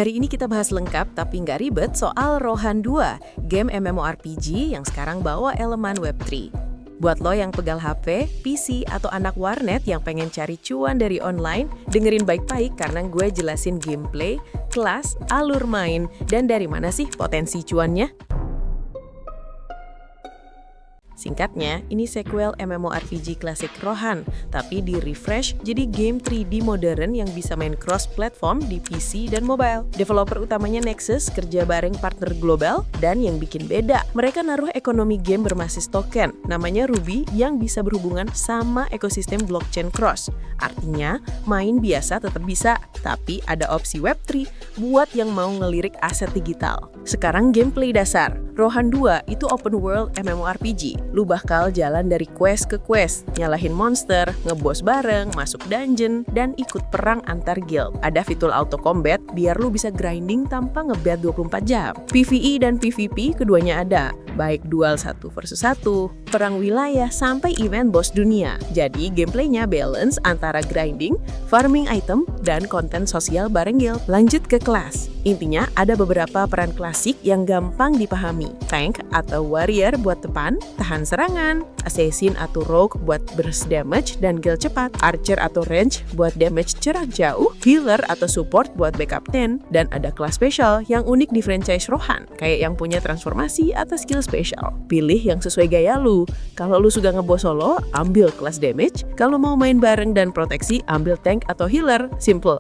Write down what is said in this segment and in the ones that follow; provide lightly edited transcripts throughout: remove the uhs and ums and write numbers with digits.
Hari ini kita bahas lengkap tapi nggak ribet soal Rohan 2, game MMORPG yang sekarang bawa elemen Web3. Buat lo yang pegal HP, PC, atau anak warnet yang pengen cari cuan dari online, dengerin baik-baik karena gue jelasin gameplay, kelas, alur main, dan dari mana sih potensi cuannya. Singkatnya, ini sequel MMORPG klasik Rohan, tapi di-refresh jadi game 3D modern yang bisa main cross-platform di PC dan mobile. Developer utamanya Nexus kerja bareng partner global, dan yang bikin beda, mereka naruh ekonomi game berbasis token, namanya Ruby, yang bisa berhubungan sama ekosistem blockchain cross. Artinya, main biasa tetap bisa, tapi ada opsi Web3 buat yang mau ngelirik aset digital. Sekarang gameplay dasar. Rohan 2 itu open world MMORPG. Lu bakal jalan dari quest ke quest, nyalahin monster, ngebos bareng, masuk dungeon, dan ikut perang antar guild. Ada fitur auto combat biar lu bisa grinding tanpa ngebet 24 jam. PvE dan PvP keduanya ada, baik dual 1 versus 1, perang wilayah, sampai event boss dunia. Jadi gameplaynya balance antara grinding, farming item, dan konten sosial bareng guild. Lanjut ke kelas. Intinya ada beberapa peran klasik yang gampang dipahami. Tank atau warrior buat depan, tahan serangan, assassin atau rogue buat burst damage dan kill cepat, archer atau range buat damage jarak jauh, healer atau support buat backup tank, dan ada kelas spesial yang unik di franchise Rohan, kayak yang punya transformasi atau skill spesial. Pilih yang sesuai gaya lu. Kalau lu suka ngeboss solo, ambil kelas damage. Kalau mau main bareng dan proteksi, ambil tank atau healer. Simple.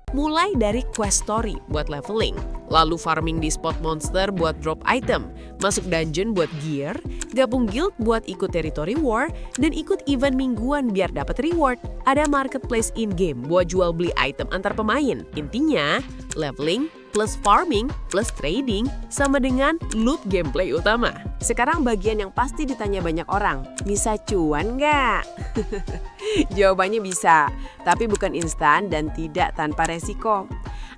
Mulai dari quest story buat leveling, lalu farming di spot monster buat drop item, masuk dungeon buat gear, gabung guild buat ikut territory war, dan ikut event mingguan biar dapat reward. Ada marketplace in-game buat jual beli item antar pemain. Intinya, leveling plus farming plus trading sama dengan loop gameplay utama. Sekarang bagian yang pasti ditanya banyak orang, bisa cuan nggak? Jawabannya bisa, tapi bukan instan dan tidak tanpa resiko.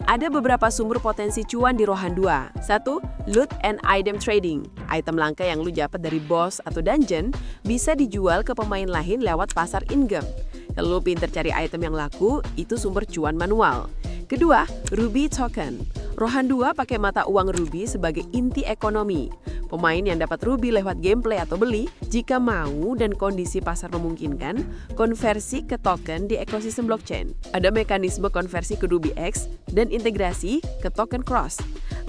Ada beberapa sumber potensi cuan di Rohan 2. 1. Loot and item trading. Item langka yang lu dapat dari boss atau dungeon bisa dijual ke pemain lain lewat pasar in-game. Kalau lu pinter cari item yang laku, itu sumber cuan manual. Kedua, Ruby Token. Rohan 2 pakai mata uang Ruby sebagai inti ekonomi. Pemain yang dapat Ruby lewat gameplay atau beli, jika mau dan kondisi pasar memungkinkan, konversi ke token di ekosistem blockchain. Ada mekanisme konversi ke Ruby X dan integrasi ke token cross.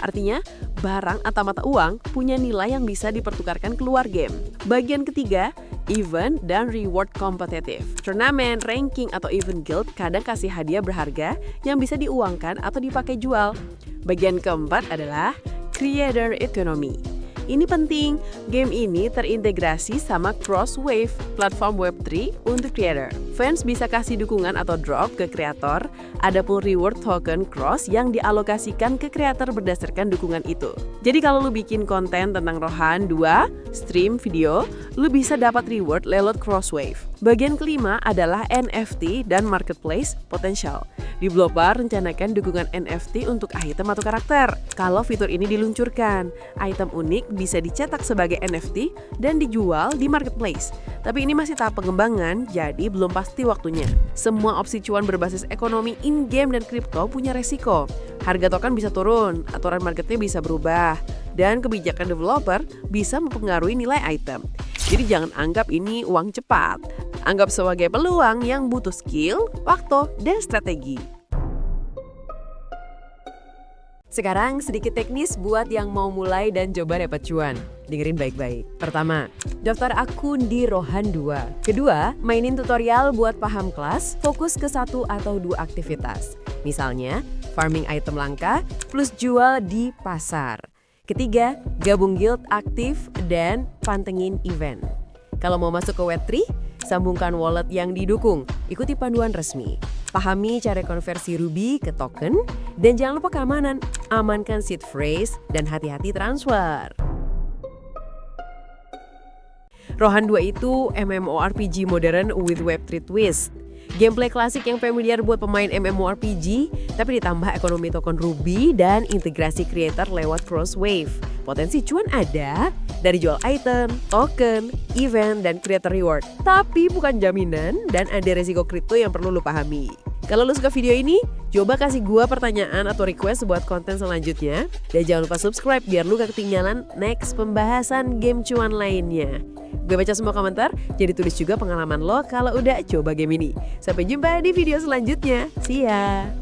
Artinya, barang atau mata uang punya nilai yang bisa dipertukarkan keluar game. Bagian ketiga, event dan reward kompetitif. Turnamen, ranking, atau event guild kadang kasih hadiah berharga yang bisa diuangkan atau dipakai jual. Bagian keempat adalah creator economy. Ini penting, game ini terintegrasi sama Crosswave, platform Web3 untuk creator. Fans bisa kasih dukungan atau drop ke kreator, ada pool reward token cross yang dialokasikan ke kreator berdasarkan dukungan itu. Jadi kalau lu bikin konten tentang Rohan 2, stream video, lu bisa dapat reward lewat Crosswave. Bagian kelima adalah NFT dan marketplace potential. Developer rencanakan dukungan NFT untuk item atau karakter. Kalau fitur ini diluncurkan, item unik bisa dicetak sebagai NFT dan dijual di marketplace. Tapi ini masih tahap pengembangan, jadi belum pasti waktunya. Semua opsi cuan berbasis ekonomi in-game dan kripto punya resiko. Harga token bisa turun, aturan marketnya bisa berubah, dan kebijakan developer bisa mempengaruhi nilai item. Jadi jangan anggap ini uang cepat. Anggap sebagai peluang yang butuh skill, waktu, dan strategi. Sekarang sedikit teknis buat yang mau mulai dan coba dapat cuan. Dengerin baik-baik. Pertama, daftar akun di Rohan 2. Kedua, mainin tutorial buat paham kelas, fokus ke 1 atau 2 aktivitas. Misalnya, farming item langka plus jual di pasar. Ketiga, gabung guild aktif dan pantengin event. Kalau mau masuk ke Web3, sambungkan wallet yang didukung, ikuti panduan resmi. Pahami cara konversi Ruby ke token, dan jangan lupa keamanan, amankan seed phrase, dan hati-hati transfer. Rohan 2 itu MMORPG modern with Web3 twist. Gameplay klasik yang familiar buat pemain MMORPG, tapi ditambah ekonomi token Ruby dan integrasi creator lewat Crosswave. Potensi cuan ada dari jual item, token, event, dan creator reward. Tapi bukan jaminan dan ada resiko kripto yang perlu lu pahami. Kalau lu suka video ini, coba kasih gua pertanyaan atau request buat konten selanjutnya. Dan jangan lupa subscribe biar lu gak ketinggalan next pembahasan game cuan lainnya. Gue baca semua komentar, jadi tulis juga pengalaman lo kalau udah coba game ini. Sampai jumpa di video selanjutnya. See ya!